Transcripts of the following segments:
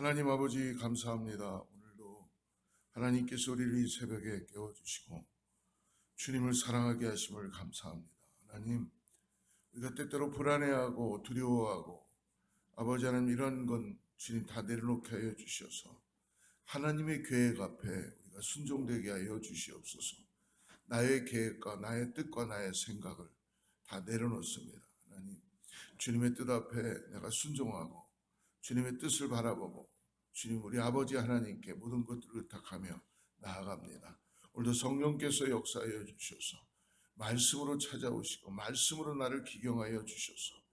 하나님 아버지 감사합니다. 오늘도 하나님께서 우리를 이 새벽에 깨워주시고 주님을 사랑하게 하심을 감사합니다. 하나님, 우리가 때때로 불안해하고 두려워하고 아버지 하나님 이런 건 주님 다 내려놓게 하여 주셔서 하나님의 계획 앞에 우리가 순종되게 하여 주시옵소서. 나의 계획과 나의 뜻과 나의 생각을 다 내려놓습니다. 하나님, 주님의 뜻 앞에 내가 순종하고 주님의 뜻을 바라보고 주님 우리 아버지 하나님께 모든 것들을 의탁하며 나아갑니다. 오늘도 성령께서 역사하여 주셔서 말씀으로 찾아오시고 말씀으로 나를 기경하여 주셔서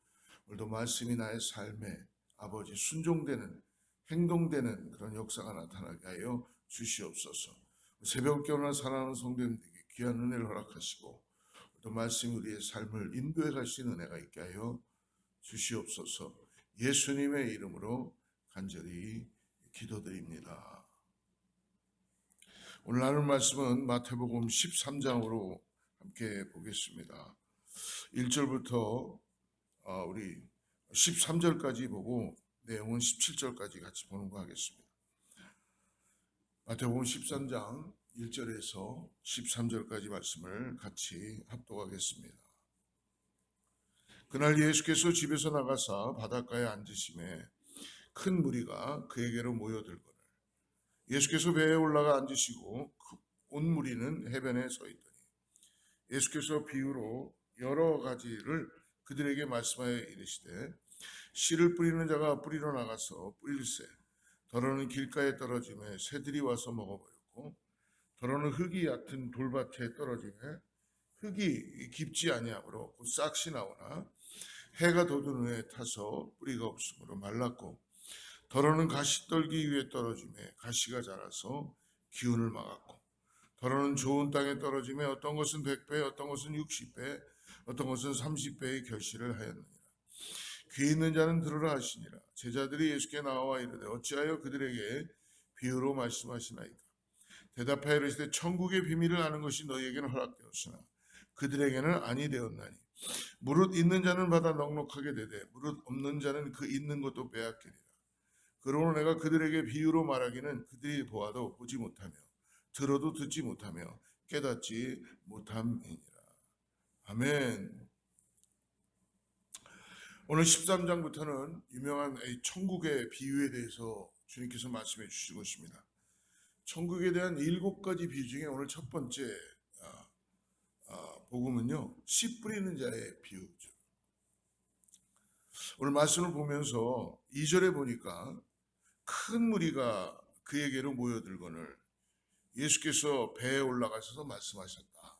오늘도 말씀이 나의 삶에 아버지 순종되는 행동되는 그런 역사가 나타나게 하여 주시옵소서. 새벽 깨어나 살아가는 성도님들에게 귀한 은혜를 허락하시고 또 말씀이 우리의 삶을 인도해 갈 수 있는 은혜가 있게 하여 주시옵소서. 예수님의 이름으로 간절히 기도드립니다. 오늘 나눌 말씀은 마태복음 13장으로 함께 보겠습니다. 1절부터 우리 13절까지 보고 내용은 17절까지 같이 보는 거 하겠습니다. 마태복음 13장 1절에서 13절까지 말씀을 같이 합독하겠습니다. 그날 예수께서 집에서 나가사 바닷가에 앉으심에 큰 무리가 그에게로 모여들거늘 예수께서 배에 올라가 앉으시고 온 무리는 해변에 서 있더니 예수께서 비유로 여러 가지를 그들에게 말씀하여 이르시되 씨를 뿌리는 자가 뿌리러 나가서 뿌릴새 더러는 길가에 떨어지매 새들이 와서 먹어버렸고 더러는 흙이 얕은 돌밭에 떨어지매 흙이 깊지 아니하므로 곧 싹이 나오나 해가 돋은 후에 타서 뿌리가 없으므로 말랐고 더러는 가시떨기 위에 떨어지매 가시가 자라서 기운을 막았고 더러는 좋은 땅에 떨어지매 어떤 것은 100배 어떤 것은 60배 어떤 것은 30배의 결실을 하였느니라. 귀 있는 자는 들으라 하시니라. 제자들이 예수께 나와 이르되 어찌하여 그들에게 비유로 말씀하시나이까. 대답하여 이르시되 천국의 비밀을 아는 것이 너희에게는 허락되었으나 그들에게는 아니 되었나니 무릇 있는 자는 받아 넉넉하게 되되 무릇 없는 자는 그 있는 것도 빼앗기리라. 그러므로 내가 그들에게 비유로 말하기는 그들이 보아도 보지 못하며 들어도 듣지 못하며 깨닫지 못함이니라. 아멘. 오늘 13장부터는 유명한 천국의 비유에 대해서 주님께서 말씀해 주실 것입니다. 천국에 대한 7가지 비유 중에 오늘 첫 번째 복음은요, 씨 뿌리는 자의 비유죠. 오늘 말씀을 보면서 2절에 보니까 큰 무리가 그에게로 모여들거늘 예수께서 배에 올라가셔서 말씀하셨다.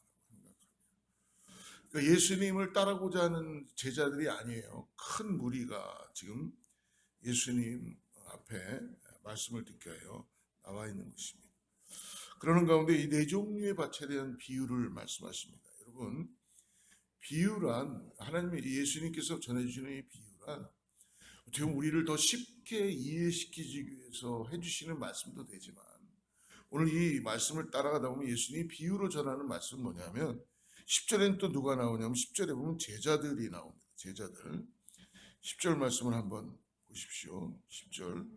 그러니까 예수님을 따르고자 하는 제자들이 아니에요. 큰 무리가 지금 예수님 앞에 말씀을 듣게 하여 나와 있는 것입니다. 그러는 가운데 이 네 종류의 밭에 대한 비유를 말씀하십니다. 여러분, 비유란 하나님의 예수님께서 전해주시는 이 비유란 어떻게 보면 우리를 더 쉽게 이해시키기 위해서 해주시는 말씀도 되지만 오늘 이 말씀을 따라가다 보면 예수님이 비유로 전하는 말씀은 뭐냐면 10절에는 또 누가 나오냐면 10절에 보면 제자들이 나옵니다. 제자들 10절 말씀을 한번 보십시오. 10절에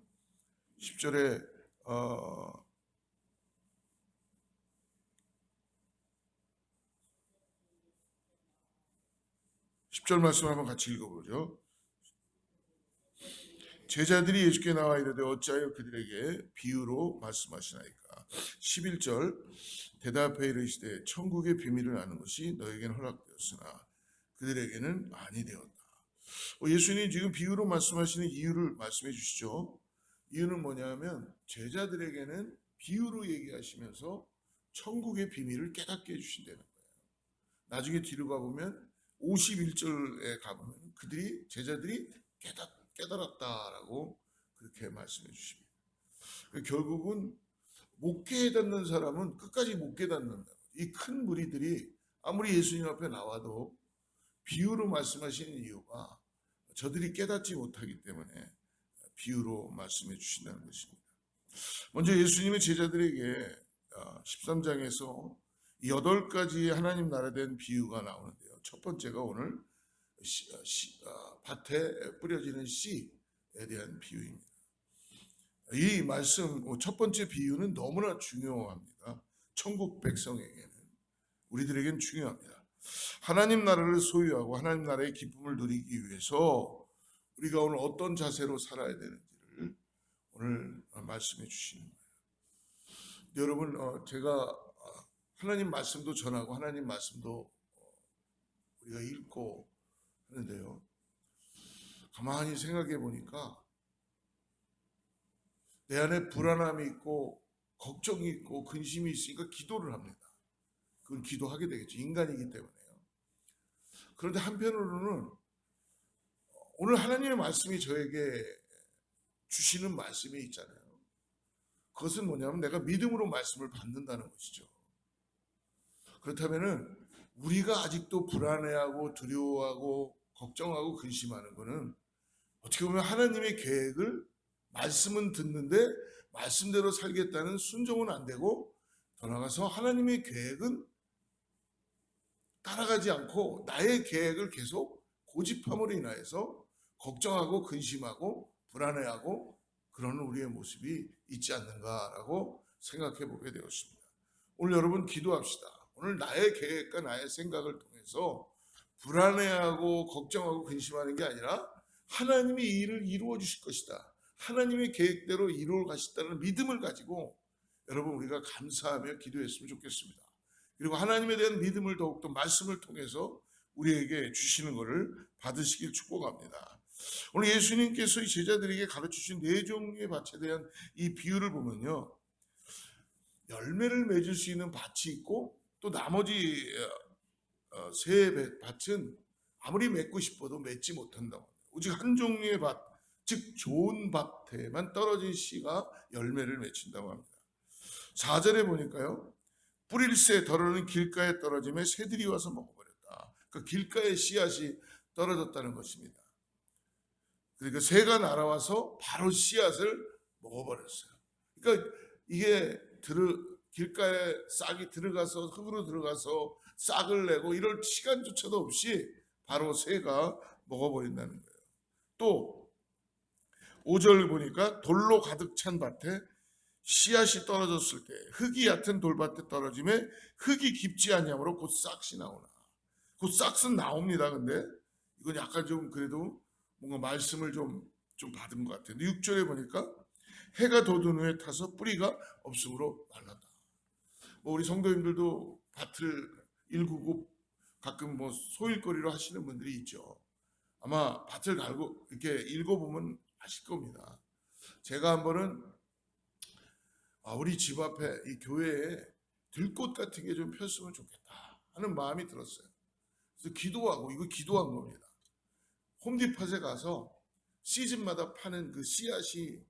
10절 말씀을 한번 같이 읽어보죠. 제자들이 예수께 나와 이르되 어찌하여 그들에게 비유로 말씀하시나이까. 11절 대답해 이르시되 천국의 비밀을 아는 것이 너에게는 허락되었으나 그들에게는 아니 되었다. 예수님이 지금 비유로 말씀하시는 이유를 말씀해 주시죠. 이유는 뭐냐면 제자들에게는 비유로 얘기하시면서 천국의 비밀을 깨닫게 해주신다는 거예요. 나중에 뒤로 가보면 51절에 가보면 제자들이 깨달았다라고 그렇게 말씀해 주십니다. 결국은 못 깨닫는 사람은 끝까지 못 깨닫는다. 이 큰 무리들이 아무리 예수님 앞에 나와도 비유로 말씀하시는 이유가 저들이 깨닫지 못하기 때문에 비유로 말씀해 주신다는 것입니다. 먼저 예수님의 제자들에게 13장에서 8가지의 하나님 나라에 대한 비유가 나오는데요. 첫 번째가 오늘 밭에 뿌려지는 씨에 대한 비유입니다. 이 말씀 첫 번째 비유는 너무나 중요합니다. 천국 백성에게는, 우리들에겐 중요합니다. 하나님 나라를 소유하고 하나님 나라의 기쁨을 누리기 위해서 우리가 오늘 어떤 자세로 살아야 되는지를 오늘 말씀해 주시는 거예요. 여러분, 제가 하나님 말씀도 전하고 하나님 말씀도 우리가 읽고 하는데요, 가만히 생각해 보니까 내 안에 불안함이 있고 걱정이 있고 근심이 있으니까 기도를 합니다. 그건 기도하게 되겠죠. 인간이기 때문에요. 그런데 한편으로는 오늘 하나님의 말씀이 저에게 주시는 말씀이 있잖아요. 그것은 뭐냐면 내가 믿음으로 말씀을 받는다는 것이죠. 그렇다면은 우리가 아직도 불안해하고 두려워하고 걱정하고 근심하는 것은 어떻게 보면 하나님의 계획을, 말씀은 듣는데 말씀대로 살겠다는 순종은 안 되고, 더 나아가서 하나님의 계획은 따라가지 않고 나의 계획을 계속 고집함으로 인하여서 걱정하고 근심하고 불안해하고 그러는 우리의 모습이 있지 않는가라고 생각해 보게 되었습니다. 오늘 여러분 기도합시다. 오늘 나의 계획과 나의 생각을 통해서 불안해하고 걱정하고 근심하는 게 아니라 하나님이 이 일을 이루어 주실 것이다, 하나님의 계획대로 이루어 가시다는 믿음을 가지고 여러분 우리가 감사하며 기도했으면 좋겠습니다. 그리고 하나님에 대한 믿음을 더욱더 말씀을 통해서 우리에게 주시는 것을 받으시길 축복합니다. 오늘 예수님께서 이 제자들에게 가르치신 네 종류의 밭에 대한 이 비유를 보면요, 열매를 맺을 수 있는 밭이 있고 또 나머지 세 밭은 아무리 맺고 싶어도 맺지 못한다고 합니다. 오직 한 종류의 밭, 즉 좋은 밭에만 떨어진 씨가 열매를 맺힌다고 합니다. 4절에 보니까요, 뿌릴새 덜어는 길가에 떨어짐에 새들이 와서 먹어버렸다. 그 길가에 씨앗이 떨어졌다는 것입니다. 그러니까 새가 날아와서 바로 씨앗을 먹어버렸어요. 그러니까 이게 길가에 싹이 들어가서 흙으로 들어가서 싹을 내고 이럴 시간조차도 없이 바로 새가 먹어버린다는 거예요. 또 5절 보니까 돌로 가득 찬 밭에 씨앗이 떨어졌을 때 흙이 얕은 돌밭에 떨어짐에 흙이 깊지 아니하므로 곧 싹이 나오나. 곧 싹은 나옵니다. 근데 이건 약간 좀 그래도 뭔가 말씀을 좀 받은 것 같아요. 6절에 보니까 해가 돋은 후에 타서 뿌리가 없으므로 말랐다. 우리 성도님들도 밭을 일구고 가끔 소일거리로 하시는 분들이 있죠. 아마 밭을 갈고 이렇게 읽어보면 아실 겁니다. 제가 한 번은 우리 집 앞에 이 교회에 들꽃 같은 게 좀 폈으면 좋겠다 하는 마음이 들었어요. 그래서 기도하고, 이거 기도한 겁니다. 홈디팟에 가서 시즌마다 파는 그 씨앗이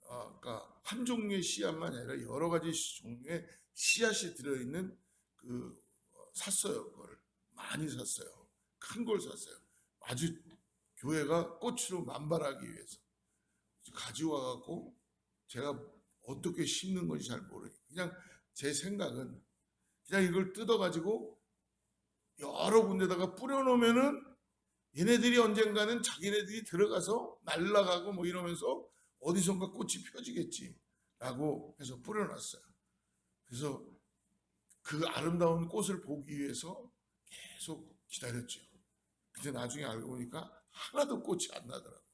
그러니까 한 종류의 씨앗만 아니라 여러 가지 종류의 씨앗이 들어있는 샀어요. 그걸 많이 샀어요. 큰 걸 샀어요. 아주 교회가 꽃으로 만발하기 위해서 가져와 갖고 제가 어떻게 심는 건지 잘 모르겠어요. 그냥 제 생각은 그냥 이걸 뜯어 가지고 여러 군데다가 뿌려놓으면은 얘네들이 언젠가는 자기네들이 들어가서 날아가고 이러면서 어디선가 꽃이 펴지겠지라고 해서 뿌려놨어요. 그래서 그 아름다운 꽃을 보기 위해서 계속 기다렸죠. 근데 나중에 알고 보니까 하나도 꽃이 안 나더라고요.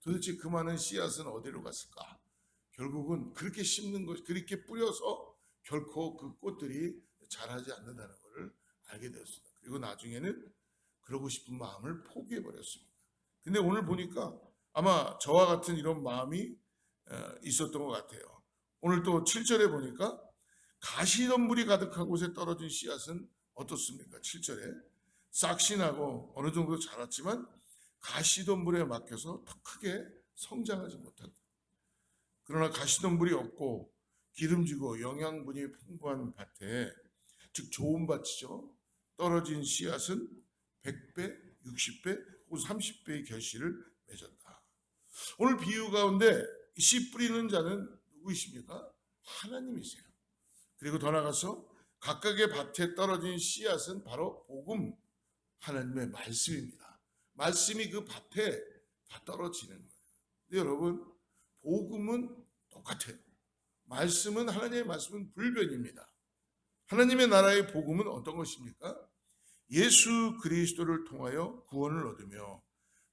도대체 그 많은 씨앗은 어디로 갔을까? 결국은 그렇게 심는 것, 그렇게 뿌려서 결코 그 꽃들이 자라지 않는다는 것을 알게 되었습니다. 그리고 나중에는 그러고 싶은 마음을 포기해버렸습니다. 근데 오늘 보니까 아마 저와 같은 이런 마음이 있었던 것 같아요. 오늘 또 7절에 보니까 가시덤불이 가득한 곳에 떨어진 씨앗은 어떻습니까? 7절에 싹이 나고 어느 정도 자랐지만 가시덤불에 막혀서 더 크게 성장하지 못한다. 그러나 가시덤불이 없고 기름지고 영양분이 풍부한 밭에, 즉 좋은 밭이죠, 떨어진 씨앗은 100배, 60배, 혹은 30배의 결실을 맺었다. 오늘 비유 가운데 씨 뿌리는 자는 누구이십니까? 하나님이세요. 그리고 더 나아가서 각각의 밭에 떨어진 씨앗은 바로 복음, 하나님의 말씀입니다. 말씀이 그 밭에 다 떨어지는 거예요. 근데 여러분, 복음은 똑같아요. 말씀은, 하나님의 말씀은 불변입니다. 하나님의 나라의 복음은 어떤 것입니까? 예수 그리스도를 통하여 구원을 얻으며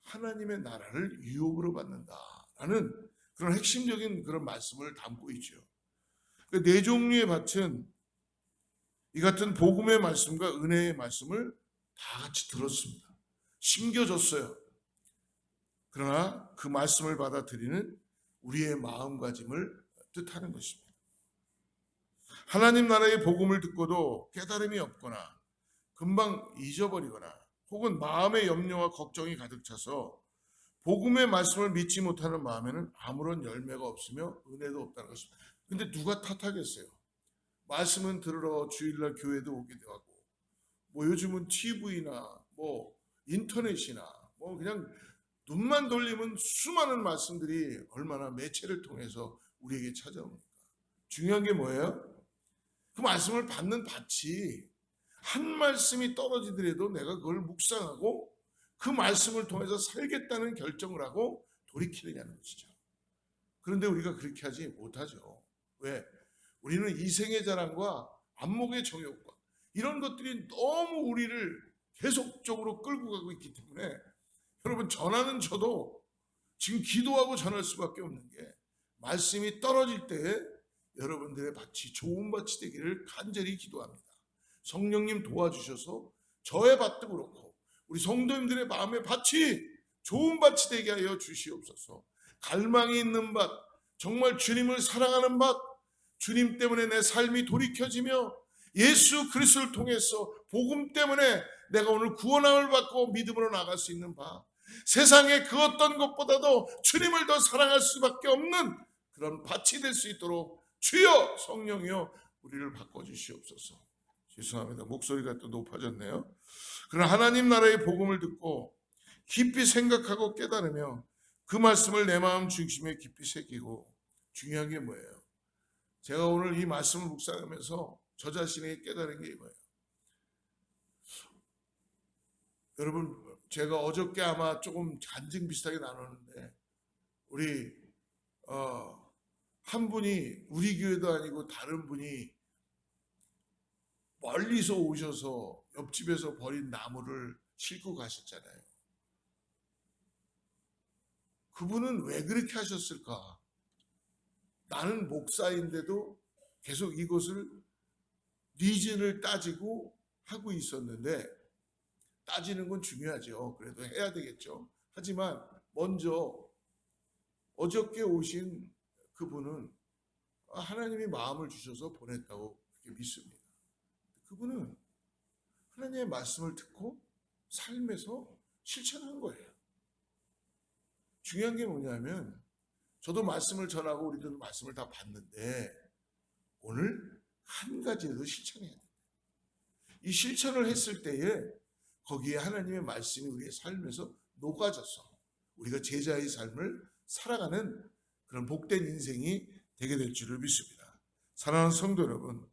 하나님의 나라를 유업으로 받는다라는 그런 핵심적인 그런 말씀을 담고 있죠. 그 네 종류의 밭은 이 같은 복음의 말씀과 은혜의 말씀을 다 같이 들었습니다. 심겨졌어요. 그러나 그 말씀을 받아들이는 우리의 마음가짐을 뜻하는 것입니다. 하나님 나라의 복음을 듣고도 깨달음이 없거나 금방 잊어버리거나 혹은 마음의 염려와 걱정이 가득 차서 복음의 말씀을 믿지 못하는 마음에는 아무런 열매가 없으며 은혜도 없다는 것입니다. 근데 누가 탓하겠어요? 말씀은 들으러 주일날 교회도 오기도 하고 뭐 요즘은 TV나 뭐 인터넷이나 뭐 그냥 눈만 돌리면 수많은 말씀들이 얼마나 매체를 통해서 우리에게 찾아옵니까? 중요한 게 뭐예요? 그 말씀을 받는 밭이 한 말씀이 떨어지더라도 내가 그걸 묵상하고 그 말씀을 통해서 살겠다는 결정을 하고 돌이키느냐는 것이죠. 그런데 우리가 그렇게 하지 못하죠. 왜? 우리는 이생의 자랑과 안목의 정욕과 이런 것들이 너무 우리를 계속적으로 끌고 가고 있기 때문에 여러분, 전하는 저도 지금 기도하고 전할 수밖에 없는 게 말씀이 떨어질 때에 여러분들의 밭이 좋은 밭이 되기를 간절히 기도합니다. 성령님 도와주셔서 저의 밭도 그렇고 우리 성도님들의 마음의 밭이 좋은 밭이 되게 하여 주시옵소서. 갈망이 있는 밭, 정말 주님을 사랑하는 밭, 주님 때문에 내 삶이 돌이켜지며 예수 그리스도를 통해서 복음 때문에 내가 오늘 구원함을 받고 믿음으로 나갈 수 있는 바, 세상의 그 어떤 것보다도 주님을 더 사랑할 수밖에 없는 그런 밭이 될 수 있도록 주여 성령이여 우리를 바꿔주시옵소서. 죄송합니다. 목소리가 또 높아졌네요. 그러나 하나님 나라의 복음을 듣고 깊이 생각하고 깨달으며 그 말씀을 내 마음 중심에 깊이 새기고, 중요한 게 뭐예요? 제가 오늘 이 말씀을 묵상하면서 저 자신에게 깨달은 게 이거예요. 여러분, 제가 어저께 아마 조금 간증 비슷하게 나눴는데 우리 한 분이 우리 교회도 아니고 다른 분이 멀리서 오셔서 옆집에서 버린 나무를 싣고 가셨잖아요. 그분은 왜 그렇게 하셨을까? 나는 목사인데도 계속 이것을 리즌을 따지고 하고 있었는데, 따지는 건 중요하죠. 그래도 해야 되겠죠. 하지만 먼저 어저께 오신 그분은 하나님이 마음을 주셔서 보냈다고 그렇게 믿습니다. 그분은 하나님의 말씀을 듣고 삶에서 실천한 거예요. 중요한 게 뭐냐면, 저도 말씀을 전하고 우리들도 말씀을 다 봤는데 오늘 한 가지라도 실천해야 돼요. 이 실천을 했을 때에 거기에 하나님의 말씀이 우리의 삶에서 녹아져서 우리가 제자의 삶을 살아가는 그런 복된 인생이 되게 될 줄을 믿습니다. 사랑하는 성도 여러분,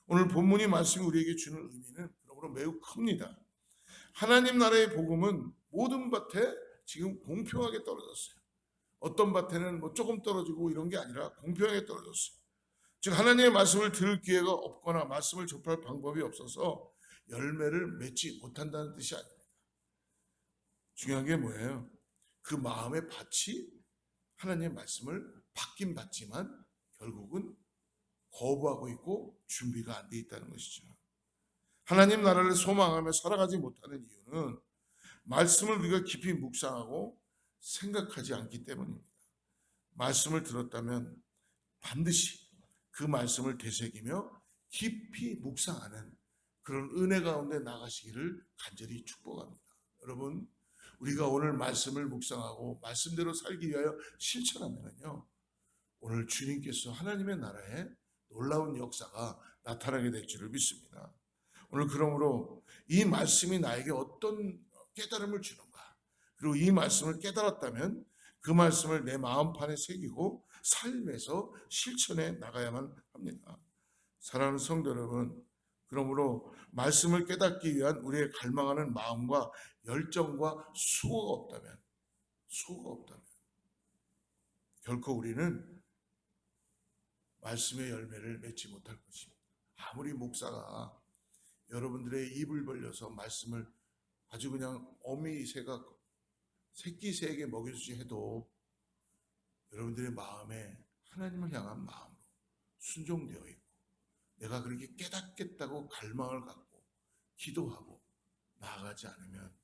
오늘 본문이 말씀이 우리에게 주는 의미는 그러므로 매우 큽니다. 하나님 나라의 복음은 모든 밭에 지금 공평하게 떨어졌어요. 어떤 밭에는 뭐 조금 떨어지고 이런 게 아니라 공평하게 떨어졌어요. 즉 하나님의 말씀을 들을 기회가 없거나 말씀을 접할 방법이 없어서 열매를 맺지 못한다는 뜻이 아닙니다. 중요한 게 뭐예요? 그 마음의 밭이 하나님의 말씀을 받긴 받지만 결국은 거부하고 있고 준비가 안 돼 있다는 것이죠. 하나님 나라를 소망하며 살아가지 못하는 이유는 말씀을 우리가 깊이 묵상하고 생각하지 않기 때문입니다. 말씀을 들었다면 반드시 그 말씀을 되새기며 깊이 묵상하는 그런 은혜 가운데 나가시기를 간절히 축복합니다. 여러분, 우리가 오늘 말씀을 묵상하고 말씀대로 살기 위하여 실천하면요, 오늘 주님께서 하나님의 나라에 놀라운 역사가 나타나게 될 줄을 믿습니다. 오늘 그러므로 이 말씀이 나에게 어떤 깨달음을 주는가, 그리고 이 말씀을 깨달았다면 그 말씀을 내 마음판에 새기고 삶에서 실천해 나가야만 합니다. 사랑하는 성도 여러분, 그러므로 말씀을 깨닫기 위한 우리의 갈망하는 마음과 열정과 수고가 없다면 결코 우리는 말씀의 열매를 맺지 못할 것입니다. 아무리 목사가 여러분들의 입을 벌려서 말씀을 아주 그냥 어미 새가 새끼 새에게 먹여주지 해도 여러분들의 마음에 하나님을 향한 마음으로 순종되어 있고 내가 그렇게 깨닫겠다고 갈망을 갖고 기도하고 나아가지 않으면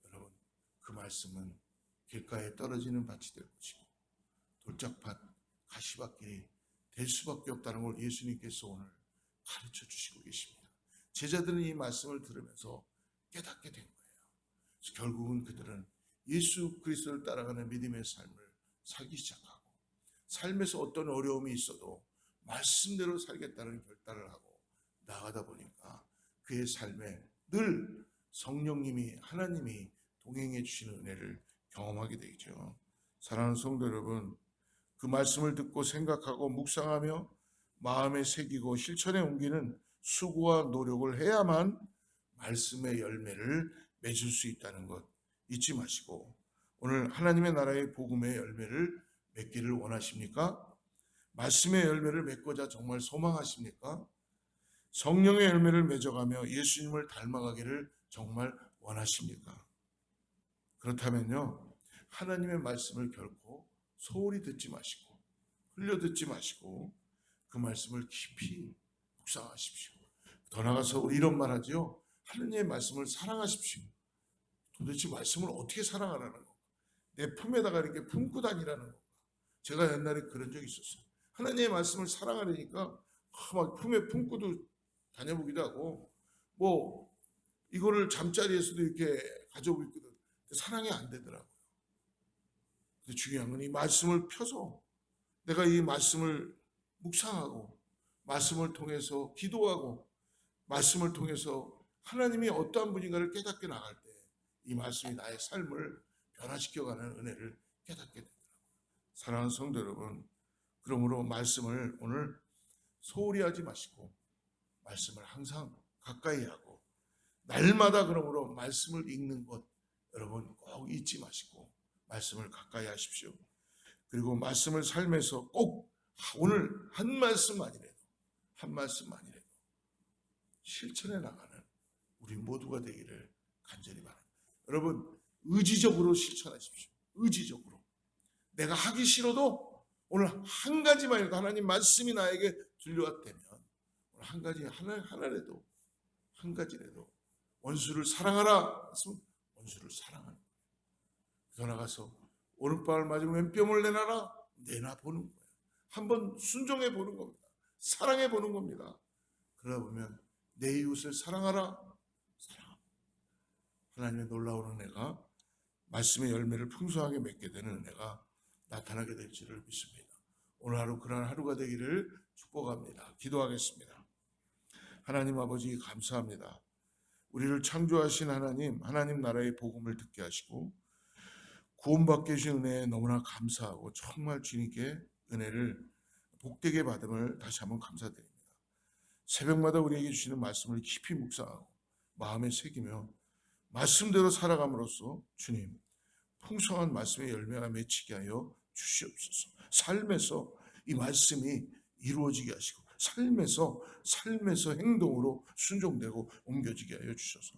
여러분 그 말씀은 길가에 떨어지는 밭이 될 것이고 돌짝밭 가시밭길이 될 수밖에 없다는 걸 예수님께서 오늘 가르쳐 주시고 계십니다. 제자들은 이 말씀을 들으면서 깨닫게 된 거예요. 그래서 결국은 그들은 예수 그리스도를 따라가는 믿음의 삶을 살기 시작하고 삶에서 어떤 어려움이 있어도 말씀대로 살겠다는 결단을 하고 나가다 보니까 그의 삶에 늘 성령님이 하나님이 동행해 주시는 은혜를 경험하게 되죠. 사랑하는 성도 여러분, 그 말씀을 듣고 생각하고 묵상하며 마음에 새기고 실천에 옮기는 수고와 노력을 해야만 말씀의 열매를 맺을 수 있다는 것 잊지 마시고 오늘 하나님의 나라의 복음의 열매를 맺기를 원하십니까? 말씀의 열매를 맺고자 정말 소망하십니까? 성령의 열매를 맺어가며 예수님을 닮아가기를 정말 원하십니까? 그렇다면요, 하나님의 말씀을 결코 소홀히 듣지 마시고 흘려 듣지 마시고 그 말씀을 깊이 묵상하십시오. 더 나아가서 우리 이런 말 하죠. 하나님의 말씀을 사랑하십시오. 도대체 말씀을 어떻게 사랑하라는 건가? 내 품에다가 이렇게 품고 다니라는 건가? 제가 옛날에 그런 적이 있었어요. 하나님의 말씀을 사랑하려니까 막 품에 품고도 다녀보기도 하고 뭐 이거를 잠자리에서도 이렇게 가져오고 있거든. 사랑이 안 되더라고요. 근데 중요한 건 이 말씀을 펴서 내가 이 말씀을 묵상하고 말씀을 통해서 기도하고 말씀을 통해서 하나님이 어떠한 분인가를 깨닫게 나갈 때 이 말씀이 나의 삶을 변화시켜가는 은혜를 깨닫게 되더라고요. 사랑하는 성도 여러분, 그러므로 말씀을 오늘 소홀히 하지 마시고 말씀을 항상 가까이 하고 날마다 그러므로 말씀을 읽는 것 여러분 꼭 잊지 마시고 말씀을 가까이 하십시오. 그리고 말씀을 삶에서 꼭 오늘 한 말씀만이라도 실천해 나가는 우리 모두가 되기를 간절히 바랍니다. 여러분 의지적으로 실천하십시오. 의지적으로 내가 하기 싫어도 오늘 한 가지만이라도 하나님 말씀이 나에게 들려왔다면 오늘 하나라도 한 가지라도 원수를 사랑하라 했으면 원수를 사랑하는 거예요. 더 나가서 오른뺨을 맞으면 왼뺨을 내놔보는 거예요. 한번 순종해 보는 겁니다. 사랑해 보는 겁니다. 그러다 보면 내 이웃을 사랑하라. 하나님의 놀라운 은혜가 말씀의 열매를 풍성하게 맺게 되는 은혜가 나타나게 될지를 믿습니다. 오늘 하루 그러한 하루가 되기를 축복합니다. 기도하겠습니다. 하나님 아버지 감사합니다. 우리를 창조하신 하나님 나라의 복음을 듣게 하시고 구원받게 해주신 은혜에 너무나 감사하고 정말 주님께 은혜를 복되게 받음을 다시 한번 감사드립니다. 새벽마다 우리에게 주시는 말씀을 깊이 묵상하고 마음에 새기며 말씀대로 살아감으로써 주님 풍성한 말씀의 열매가 맺히게 하여 주시옵소서. 삶에서 이 말씀이 이루어지게 하시고 삶에서 행동으로 순종되고 옮겨지게 하여 주셔서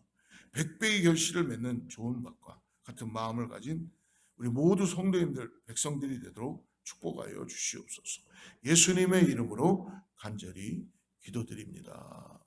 백배의 결실을 맺는 좋은 밭과 같은 마음을 가진 우리 모두 성도님들 백성들이 되도록 축복하여 주시옵소서. 예수님의 이름으로 간절히 기도드립니다.